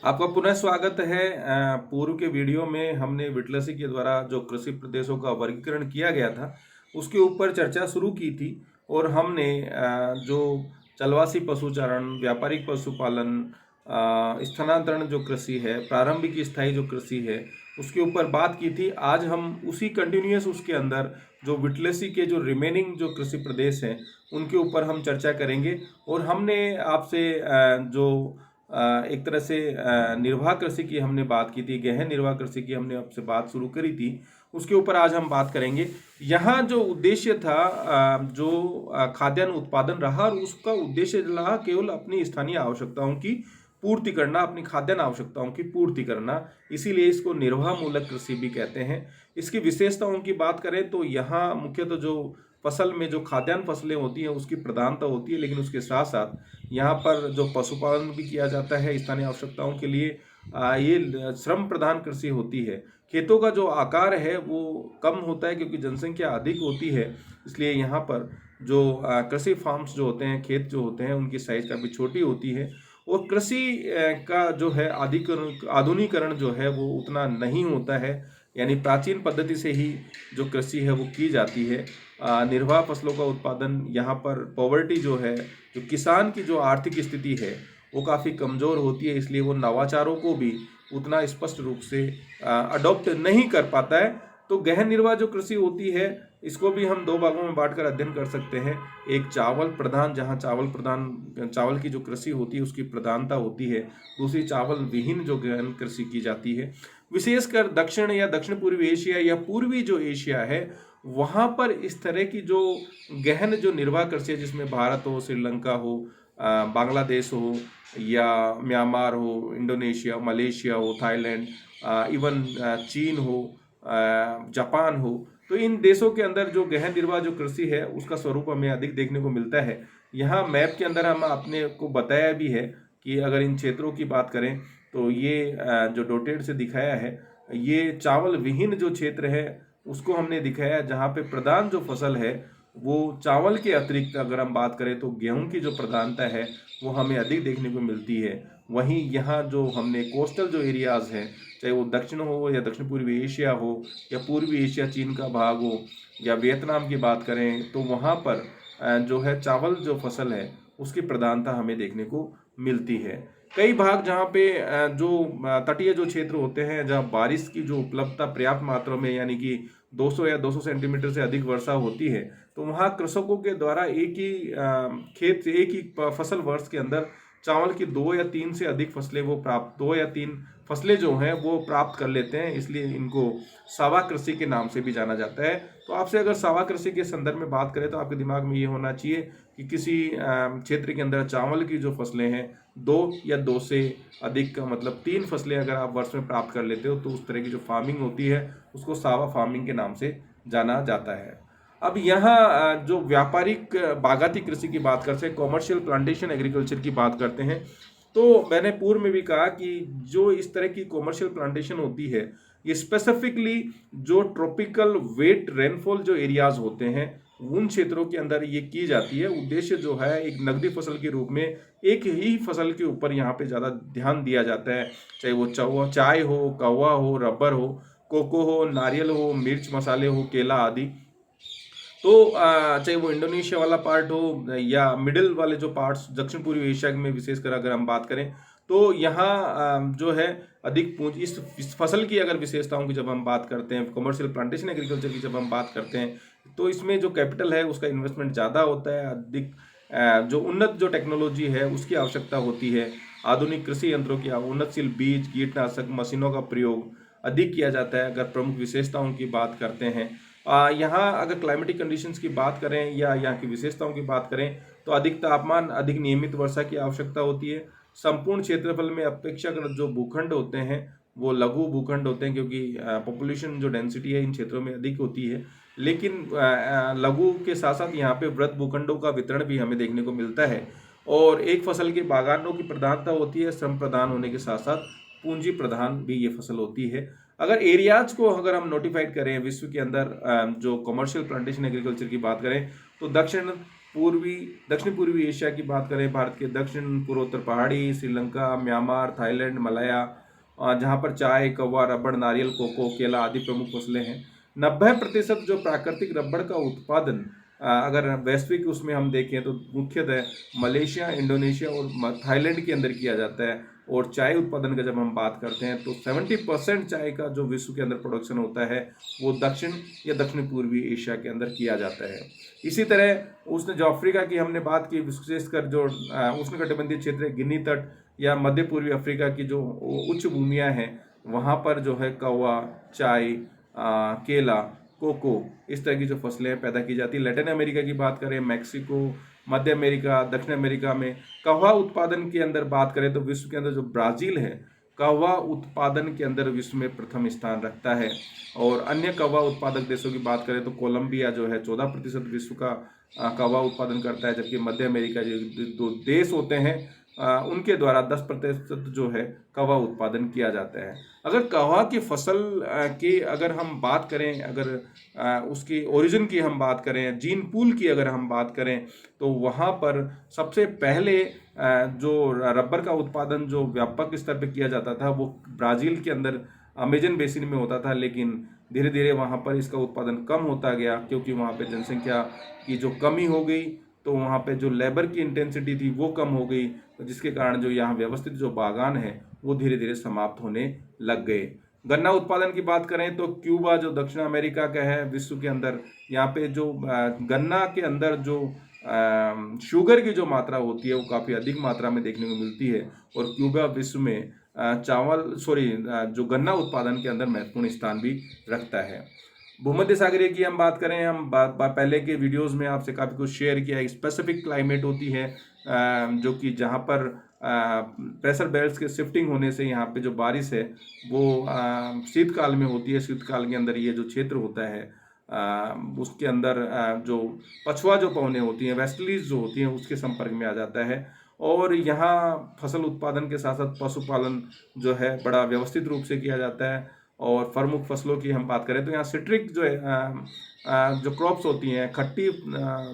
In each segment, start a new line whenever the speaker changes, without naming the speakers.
आपका पुनः स्वागत है। पूर्व के वीडियो में हमने विटलसी के द्वारा जो कृषि प्रदेशों का वर्गीकरण किया गया था उसके ऊपर चर्चा शुरू की थी और हमने जो चलवासी पशुचारण, व्यापारिक पशुपालन, स्थानांतरण जो कृषि है, प्रारंभिक स्थायी जो कृषि है उसके ऊपर बात की थी। आज हम उसी कंटिन्यूअस उसके अंदर जो विटलसी के जो रिमेनिंग जो कृषि प्रदेश हैं उनके ऊपर हम चर्चा करेंगे। और हमने आपसे जो एक तरह से निर्वाह कृषि की हमने बात की थी, गहन निर्वाह कृषि की हमने आपसे बात शुरू करी थी, उसके ऊपर आज हम बात करेंगे। यहाँ जो उद्देश्य था जो खाद्यान्न उत्पादन रहा और उसका उद्देश्य रहा केवल अपनी स्थानीय आवश्यकताओं की पूर्ति करना, अपनी खाद्यान्न आवश्यकताओं की पूर्ति करना, इसीलिए इसको निर्वाह मूलक कृषि भी कहते हैं। इसकी विशेषताओं की बात करें तो यहाँ मुख्यतः जो फसल में जो खाद्यान्न फसलें होती हैं उसकी प्रधानता होती है, लेकिन उसके साथ साथ यहाँ पर जो पशुपालन भी किया जाता है स्थानीय आवश्यकताओं के लिए। ये श्रम प्रधान कृषि होती है। खेतों का जो आकार है वो कम होता है क्योंकि जनसंख्या अधिक होती है, इसलिए यहाँ पर जो कृषि फार्म्स जो होते हैं, खेत जो होते हैं, उनकी साइज काफ़ी छोटी होती है। और कृषि का जो है आधुनिकीकरण जो है वो उतना नहीं होता है, यानी प्राचीन पद्धति से ही जो कृषि है वो की जाती है। निर्वाह फसलों का उत्पादन, यहाँ पर पॉवर्टी जो है, जो किसान की जो आर्थिक स्थिति है वो काफ़ी कमज़ोर होती है, इसलिए वो नवाचारों को भी उतना स्पष्ट रूप से अडॉप्ट नहीं कर पाता है। तो गहन निर्वाह जो कृषि होती है इसको भी हम दो भागों में बांटकर अध्ययन कर सकते हैं। एक चावल प्रधान, जहाँ चावल की जो कृषि होती है उसकी प्रधानता होती है। दूसरी चावल विहीन जो गहन कृषि की जाती है। विशेषकर दक्षिण या दक्षिण पूर्वी एशिया या पूर्वी जो एशिया है वहाँ पर इस तरह की जो गहन जो निर्वाह कृषि है, जिसमें भारत हो, श्रीलंका हो, बांग्लादेश हो या म्यांमार हो, इंडोनेशिया, मलेशिया हो, थाईलैंड, इवन चीन हो, जापान हो, तो इन देशों के अंदर जो गहन निर्वाह जो कृषि है उसका स्वरूप हमें अधिक देखने को मिलता है। यहाँ मैप के अंदर हम अपने को बताया भी है कि अगर इन क्षेत्रों की बात करें तो ये जो डॉटेड से दिखाया है, ये चावल विहीन जो क्षेत्र है उसको हमने दिखाया, जहाँ पे प्रधान जो फसल है वो चावल के अतिरिक्त अगर हम बात करें तो गेहूं की जो प्रधानता है वो हमें अधिक देखने को मिलती है। वहीं यहाँ जो हमने कोस्टल जो एरियाज़ हैं, चाहे वो दक्षिण हो या दक्षिण पूर्वी एशिया हो या पूर्वी एशिया चीन का भाग हो या वियतनाम की बात करें, तो वहाँ पर जो है चावल जो फसल है उसकी प्रधानता हमें देखने को मिलती है। कई भाग जहाँ पे जो तटीय जो क्षेत्र होते हैं, जहाँ बारिश की जो उपलब्धता पर्याप्त मात्रा में, यानी कि 200 या 200 सेंटीमीटर से अधिक वर्षा होती है, तो वहाँ कृषकों के द्वारा एक ही खेत से एक ही फसल वर्ष के अंदर चावल की 2 या 3 से अधिक फसलें वो प्राप्त 2 या 3 फसलें जो हैं वो प्राप्त कर लेते हैं, इसलिए इनको सावा कृषि के नाम से भी जाना जाता है। तो आपसे अगर सावा कृषि के संदर्भ में बात करें तो आपके दिमाग में ये होना चाहिए कि किसी क्षेत्र के अंदर चावल की जो फसलें हैं 2 या 2 से अधिक का मतलब 3 फसलें अगर आप वर्ष में प्राप्त कर लेते हो तो उस तरह की जो फार्मिंग होती है उसको सावा फार्मिंग के नाम से जाना जाता है। अब यहाँ जो व्यापारिक बागाती कृषि की बात करते हैं, कॉमर्शियल प्लांटेशन एग्रीकल्चर की बात करते हैं, तो मैंने पूर्व में भी कहा कि जो इस तरह की कॉमर्शियल प्लांटेशन होती है ये स्पेसिफिकली जो ट्रॉपिकल वेट रेनफॉल जो एरियाज होते हैं उन क्षेत्रों के अंदर ये की जाती है। उद्देश्य जो है एक नकदी फसल के रूप में एक ही फसल के ऊपर यहाँ पे ज़्यादा ध्यान दिया जाता है, चाहे वो चाय हो, कौवा हो, रबर हो, कोको हो, नारियल हो, मिर्च मसाले हो, केला आदि। तो चाहे वो इंडोनेशिया वाला पार्ट हो या मिडिल वाले जो पार्ट्स दक्षिण पूर्वी एशिया में विशेषकर अगर हम बात करें तो यहाँ जो है अधिक पूंजी इस फसल की अगर विशेषताओं की जब हम बात करते हैं, कमर्शियल प्लांटेशन एग्रीकल्चर की जब हम बात करते हैं, तो इसमें जो कैपिटल है उसका इन्वेस्टमेंट ज़्यादा होता है, अधिक जो उन्नत जो टेक्नोलॉजी है उसकी आवश्यकता होती है, आधुनिक कृषि यंत्रों की, उन्नतशील बीज, कीटनाशक, मशीनों का प्रयोग अधिक किया जाता है। अगर प्रमुख विशेषताओं की बात करते हैं, यहाँ अगर क्लाइमेटिक कंडीशंस की बात करें या यहाँ की विशेषताओं की बात करें तो अधिक तापमान, अधिक नियमित वर्षा की आवश्यकता होती है। संपूर्ण क्षेत्रफल में अपेक्षाकृत जो भूखंड होते हैं वो लघु भूखंड होते हैं, क्योंकि पॉपुलेशन जो डेंसिटी है इन क्षेत्रों में अधिक होती है, लेकिन लघु के साथ साथ यहाँ पे वृहद भूखंडों का वितरण भी हमें देखने को मिलता है। और एक फसल के बागानों की प्रधानता होती है, श्रम प्रधान होने के साथ साथ पूंजी प्रधान भी ये फसल होती है। अगर एरियाज को अगर हम नोटिफाइड करें विश्व के अंदर जो कमर्शियल प्लांटेशन एग्रीकल्चर की बात करें तो दक्षिण पूर्वी दक्षिण पूर्वी एशिया की बात करें, भारत के दक्षिण पूर्वोत्तर पहाड़ी, श्रीलंका, म्यांमार, थाईलैंड, मलाया, जहाँ पर चाय, कौवा, रबड़, नारियल, कोको, केला आदि प्रमुख फसलें हैं। 90% जो प्राकृतिक रबड़ का उत्पादन अगर वैश्विक उसमें हम देखें तो मुख्यतः मलेशिया, इंडोनेशिया और थाईलैंड के अंदर किया जाता है। और चाय उत्पादन का जब हम बात करते हैं तो 70% चाय का जो विश्व के अंदर प्रोडक्शन होता है वो दक्षिण या दक्षिण पूर्वी एशिया के अंदर किया जाता है। इसी तरह उसने जो अफ्रीका की हमने बात की, विशेषकर जो उष्णकटिबंधीय क्षेत्र है, गिनी तट या मध्य पूर्वी अफ्रीका की जो उच्च भूमियाँ हैं, वहाँ पर जो है कौवा, चाय, केला, कोको, इस तरह की जो फसलें पैदा की जाती है। लैटिन अमेरिका की बात करें, मैक्सिको, मध्य अमेरिका, दक्षिण अमेरिका में कहवा उत्पादन की अंदर बात करें तो विश्व के अंदर जो ब्राज़ील है, कहवा उत्पादन के अंदर विश्व में प्रथम स्थान रखता है। और अन्य कहवा उत्पादक देशों की बात करें तो कोलंबिया जो है 14% विश्व का कहवा उत्पादन करता है, जबकि मध्य अमेरिका जो दो देश होते हैं उनके द्वारा 10% जो है कहवा उत्पादन किया जाता है। अगर कहवा की फसल की अगर हम बात करें, अगर उसकी ओरिजिन की हम बात करें, जीन पूल की अगर हम बात करें, तो वहाँ पर सबसे पहले जो रबर का उत्पादन जो व्यापक स्तर पर किया जाता था वो ब्राज़ील के अंदर अमेजन बेसिन में होता था, लेकिन धीरे धीरे वहाँ पर इसका उत्पादन कम होता गया क्योंकि वहाँ पे जनसंख्या की जो कमी हो गई, तो वहाँ पे जो लेबर की इंटेंसिटी थी वो कम हो गई, जिसके कारण जो यहाँ व्यवस्थित जो बागान है वो धीरे धीरे समाप्त होने लग गए। गन्ना उत्पादन की बात करें तो क्यूबा जो दक्षिण अमेरिका का है विश्व के अंदर, यहाँ पे जो गन्ना के अंदर जो शुगर की जो मात्रा होती है वो काफ़ी अधिक मात्रा में देखने को मिलती है। और क्यूबा विश्व में जो गन्ना उत्पादन के अंदर महत्वपूर्ण स्थान भी रखता है। भूमध्य सागरीय की हम बात करें, हम पहले के वीडियोस में आपसे काफ़ी कुछ शेयर किया है। स्पेसिफिक क्लाइमेट होती है जो कि जहाँ पर प्रेशर बेल्ट्स के शिफ्टिंग होने से यहाँ पे जो बारिश है वो शीतकाल में होती है। शीतकाल के अंदर ये जो क्षेत्र होता है उसके अंदर जो पछुआ जो पवनें होती हैं, वेस्टलीज जो होती हैं, उसके संपर्क में आ जाता है। और यहाँ फसल उत्पादन के साथ साथ पशुपालन जो है बड़ा व्यवस्थित रूप से किया जाता है। और प्रमुख फसलों की हम बात करें तो यहाँ सिट्रिक जो है जो क्रॉप्स होती हैं, खट्टी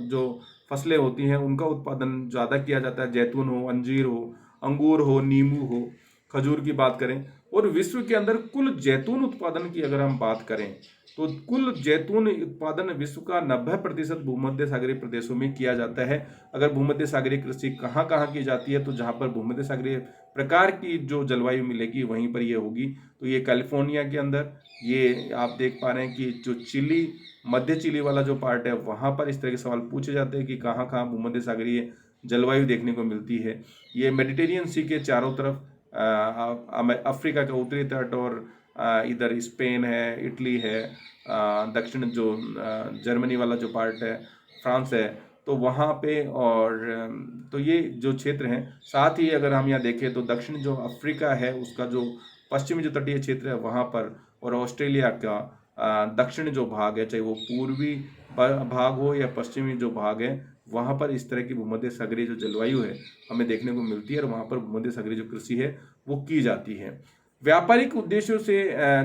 जो फसलें होती हैं, उनका उत्पादन ज़्यादा किया जाता है। जैतून हो, अंजीर हो, अंगूर हो, नींबू हो, खजूर की बात करें। और विश्व के अंदर कुल जैतून उत्पादन की अगर हम बात करें तो कुल जैतून उत्पादन विश्व का 90% भूमध्य सागरीय प्रदेशों में किया जाता है। अगर भूमध्य सागरीय कृषि कहाँ कहाँ की जाती है तो जहाँ पर भूमध्य सागरीय प्रकार की जो जलवायु मिलेगी वहीं पर ये होगी। तो ये कैलिफोर्निया के अंदर, ये आप देख पा रहे हैं कि जो चिली, मध्य चिली वाला जो पार्ट है वहाँ पर इस तरह के सवाल पूछे जाते हैं कि कहाँ कहाँ भूमध्य सागरीय जलवायु देखने को मिलती है। ये मेडिटेरियन सी के चारों तरफ अफ्रीका का उत्तरी तट और इधर स्पेन है, इटली है, दक्षिण जो जर्मनी वाला जो पार्ट है, फ्रांस है, तो वहाँ पे। और तो ये जो क्षेत्र हैं, साथ ही अगर हम यहाँ देखें तो दक्षिण जो अफ्रीका है उसका जो पश्चिमी जो तटीय क्षेत्र है वहाँ पर, और ऑस्ट्रेलिया का दक्षिण जो भाग है, चाहे वो पूर्वी भाग हो या पश्चिमी जो भाग है, वहाँ पर इस तरह की भूमध्य सागरीय जो जलवायु है हमें देखने को मिलती है और वहाँ पर भूमध्य सागरीय जो कृषि है वो की जाती है। व्यापारिक उद्देश्यों से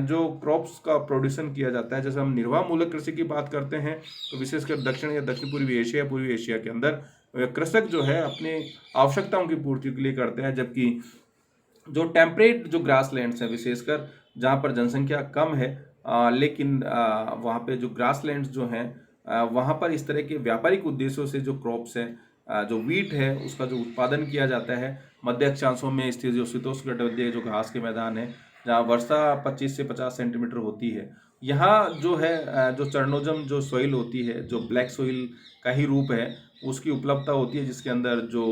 जो क्रॉप्स का प्रोड्यूशन किया जाता है, जैसे हम निर्वाह मूलक कृषि की बात करते हैं तो विशेषकर दक्षिण या दक्षिण पूर्वी एशिया, पूर्वी एशिया के अंदर कृषक जो है अपने आवश्यकताओं की पूर्ति के लिए करते हैं। जबकि जो टेम्परेट जो ग्रास लैंड्स हैं, विशेषकर जहाँ पर जनसंख्या कम है लेकिन वहाँ पे जो ग्रास लैंड्स जो हैं वहाँ पर इस तरह के व्यापारिक उद्देश्यों से जो क्रॉप्स हैं, जो वीट है उसका जो उत्पादन किया जाता है। मध्य अक्षांशों में स्थित जो शीतोष्णकटिबंधीय जो घास के मैदान है जहाँ वर्षा 25 से 50 सेंटीमीटर होती है, यहाँ जो है जो चरणोजम जो सॉइल होती है, जो ब्लैक सॉइल का ही रूप है, उसकी उपलब्धता होती है, जिसके अंदर जो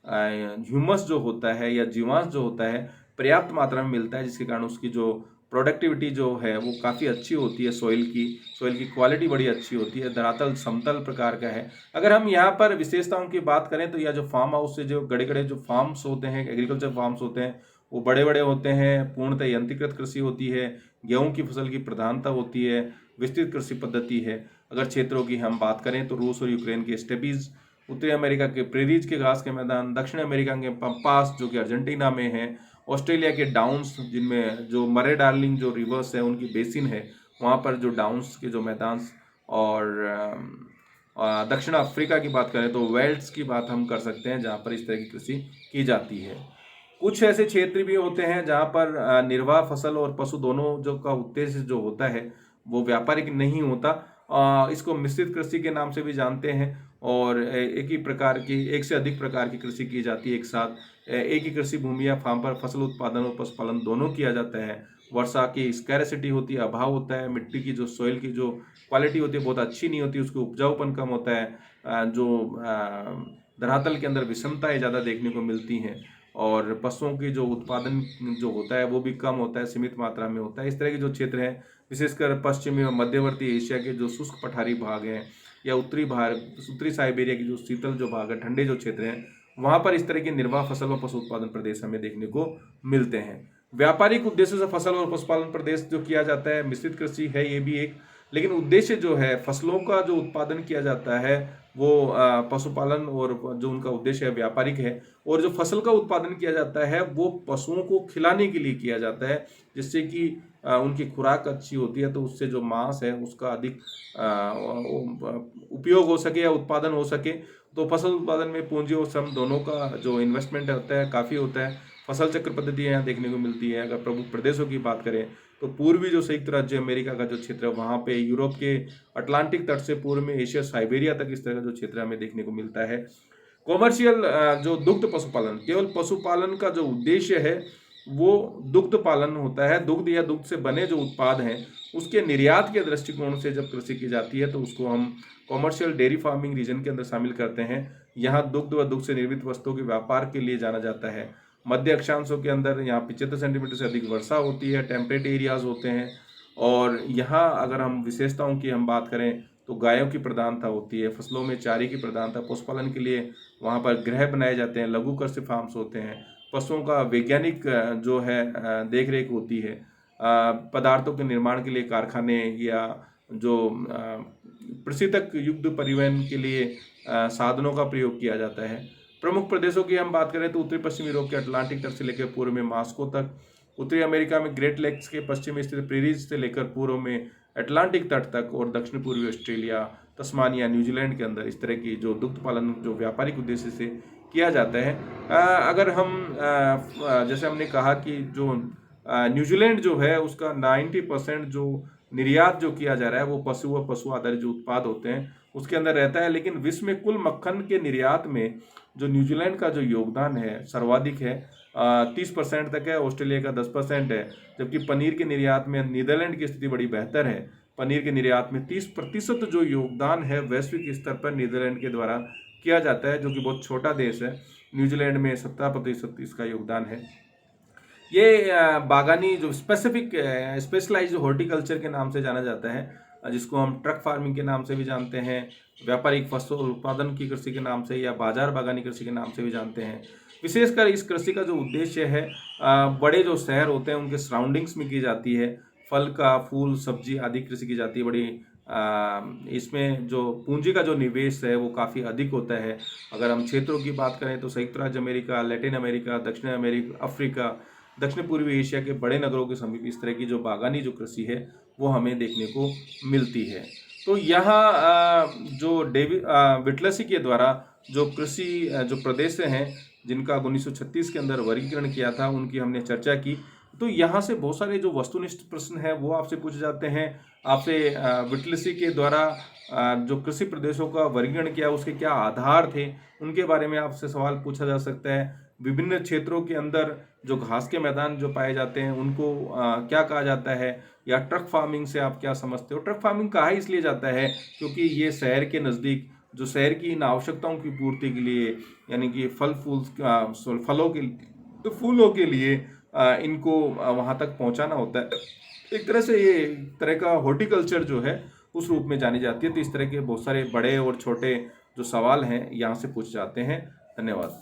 ह्यूमस जो होता है या जीवांश जो होता है पर्याप्त मात्रा में मिलता है, जिसके कारण उसकी जो प्रोडक्टिविटी जो है वो काफ़ी अच्छी होती है। सॉइल की क्वालिटी बड़ी अच्छी होती है। धरातल समतल प्रकार का है। अगर हम यहाँ पर विशेषताओं की बात करें तो यह जो फार्म हाउस से जो बड़े बड़े जो फार्म्स होते हैं, एग्रीकल्चर फार्म्स होते हैं, वो बड़े बड़े होते हैं। पूर्णतः यंत्रीकृत कृषि होती है। गेहूँ की फसल की प्रधानता होती है। विस्तृत कृषि पद्धति है। अगर क्षेत्रों की हम बात करें तो रूस और यूक्रेन के स्टेपीज, उत्तरी अमेरिका के प्रेरीज के घास के मैदान, दक्षिण अमेरिका के पम्पास जो कि अर्जेंटीना में है, ऑस्ट्रेलिया के डाउन्स जिनमें जो मरे डार्लिंग जो रिवर्स है उनकी बेसिन है, वहाँ पर जो डाउन्स के जो मैदान और दक्षिण अफ्रीका की बात करें तो वेल्स की बात हम कर सकते हैं, जहाँ पर इस तरह की कृषि की जाती है। कुछ ऐसे क्षेत्र भी होते हैं जहाँ पर निर्वाह फसल और पशु दोनों जो का उद्देश्य जो होता है वो व्यापारिक नहीं होता। इसको मिश्रित कृषि के नाम से भी जानते हैं, और एक ही प्रकार की, एक से अधिक प्रकार की कृषि की जाती है एक साथ। एक ही कृषि भूमि या फार्म पर फसल उत्पादन और पशुपालन दोनों किया जाता है। वर्षा की स्कैरसिटी होती है, अभाव होता है, मिट्टी की जो सॉइल की जो क्वालिटी होती है बहुत अच्छी नहीं होती, उसको उपजाऊपन कम होता है, धरातल के अंदर विषमताएं ज़्यादा देखने को मिलती हैं, और पशुओं की जो उत्पादन जो होता है वो भी कम होता है, सीमित मात्रा में होता है। इस तरह के जो क्षेत्र हैं, विशेषकर पश्चिमी और मध्यवर्ती एशिया के जो शुष्क पठारी भाग हैं, या उत्तरी साइबेरिया की जो शीतल जो भाग है, ठंडे जो क्षेत्र हैं, वहाँ पर इस तरह के निर्वाह फसल व पशु उत्पादन प्रदेश हमें देखने को मिलते हैं। व्यापारिक उद्देश्य से फसल और पशुपालन प्रदेश जो किया जाता है, मिश्रित कृषि है ये भी एक, लेकिन उद्देश्य जो है फसलों का जो उत्पादन किया जाता है वो पशुपालन, और जो उनका उद्देश्य है व्यापारिक है। और जो फसल का उत्पादन किया जाता है वो पशुओं को खिलाने के लिए किया जाता है, जिससे कि उनकी खुराक अच्छी होती है, तो उससे जो मांस है उसका अधिक उपयोग हो सके या उत्पादन हो सके। तो फसल उत्पादन में पूंजी और श्रम दोनों का जो इन्वेस्टमेंट होता है काफ़ी होता है। फसल चक्र पद्धति यहाँ देखने को मिलती है। अगर प्रमुख प्रदेशों की बात करें तो पूर्वी जो संयुक्त राज्य अमेरिका का जो क्षेत्र है, वहाँ पे यूरोप के अटलांटिक तट से पूर्व में एशिया साइबेरिया तक इस तरह का जो क्षेत्र हमें देखने को मिलता है। कॉमर्शियल जो दुग्ध पशुपालन, केवल पशुपालन का जो उद्देश्य है वो दुग्ध पालन होता है। दुग्ध या दुग्ध से बने जो उत्पाद हैं उसके निर्यात के दृष्टिकोण से जब कृषि की जाती है तो उसको हम कॉमर्शियल डेयरी फार्मिंग रीजन के अंदर शामिल करते हैं। यहाँ दुग्ध व दुग्ध से निर्मित वस्तुओं के व्यापार के लिए जाना जाता है। मध्य अक्षांशों के अंदर यहाँ 75 सेंटीमीटर से अधिक वर्षा होती है, टेम्परेट एरियाज होते हैं, और यहाँ अगर हम विशेषताओं की हम बात करें तो गायों की प्रधानता होती है, फसलों में चारे की प्रधानता, पशुपालन के लिए वहाँ पर गृह बनाए जाते हैं, लघु कृषि फार्म्स होते हैं, पशुओं का वैज्ञानिक जो है देख रेख होती है, पदार्थों के निर्माण के लिए कारखाने, या जो प्रशीतक युक्त परिवहन के लिए साधनों का प्रयोग किया जाता है। प्रमुख प्रदेशों की हम बात करें तो उत्तरी पश्चिमी यूरोप के अटलांटिक तट से लेकर पूर्व में मॉस्को तक, उत्तरी अमेरिका में ग्रेट लेक्स के पश्चिमी स्थित प्रीरीज से लेकर पूर्व में अटलांटिक तट तक, और दक्षिण पूर्वी ऑस्ट्रेलिया, तस्मानिया, न्यूजीलैंड के अंदर इस तरह की जो दुग्ध पालन जो व्यापारिक उद्देश्य से किया जाता है। अगर हम जैसे हमने कहा कि जो न्यूजीलैंड जो है उसका 90% जो निर्यात जो किया जा रहा है वो पशु व पशु आधारित जो उत्पाद होते हैं उसके अंदर रहता है, लेकिन विश्व में कुल मक्खन के निर्यात में जो न्यूजीलैंड का जो योगदान है सर्वाधिक है, 30% तक है। ऑस्ट्रेलिया का 10% है, जबकि पनीर के निर्यात में नीदरलैंड की स्थिति बड़ी बेहतर है। पनीर के निर्यात में 30% जो योगदान है वैश्विक स्तर पर नीदरलैंड के द्वारा किया जाता है, जो कि बहुत छोटा देश है। न्यूजीलैंड में 70% इसका योगदान है। ये बागानी जो स्पेशलाइज्ड हॉर्टिकल्चर के नाम से जाना जाता है, जिसको हम ट्रक फार्मिंग के नाम से भी जानते हैं, व्यापारिक फसल उत्पादन की कृषि के नाम से, या बाजार बागानी कृषि के नाम से भी जानते हैं। विशेषकर इस कृषि का जो उद्देश्य है बड़े जो शहर होते हैं उनके सराउंडिंग्स में की जाती है। फल का, फूल, सब्जी आदि कृषि की जाती है। बड़ी इसमें जो पूंजी का जो निवेश है वो काफ़ी अधिक होता है। अगर हम क्षेत्रों की बात करें तो संयुक्त राज्य अमेरिका, लैटिन अमेरिका, दक्षिण अमेरिका, अफ्रीका, दक्षिण पूर्वी एशिया के बड़े नगरों के समीप इस तरह की जो बागानी जो कृषि है वो हमें देखने को मिलती है। तो यहाँ जो विटलसी के द्वारा जो कृषि जो प्रदेश हैं जिनका 1936 के अंदर वर्गीकरण किया था उनकी हमने चर्चा की। तो यहाँ से बहुत सारे जो वस्तुनिष्ठ प्रश्न हैं वो आपसे पूछे जाते हैं। आपसे विटलसी के द्वारा जो कृषि प्रदेशों का वर्गीकरण किया उसके क्या आधार थे उनके बारे में आपसे सवाल पूछा जा सकता है। विभिन्न क्षेत्रों के अंदर जो घास के मैदान जो पाए जाते हैं उनको क्या कहा जाता है, या ट्रक फार्मिंग से आप क्या समझते हो। ट्रक फार्मिंग कहा इसलिए जाता है क्योंकि ये शहर के नज़दीक जो शहर की इन आवश्यकताओं की पूर्ति के लिए, यानी कि फूलों के लिए इनको वहाँ तक पहुँचाना होता है। एक तरह से ये तरह का हॉर्टिकल्चर जो है उस रूप में जानी जाती है। तो इस तरह के बहुत सारे बड़े और छोटे जो सवाल हैं यहाँ से पूछे जाते हैं। धन्यवाद।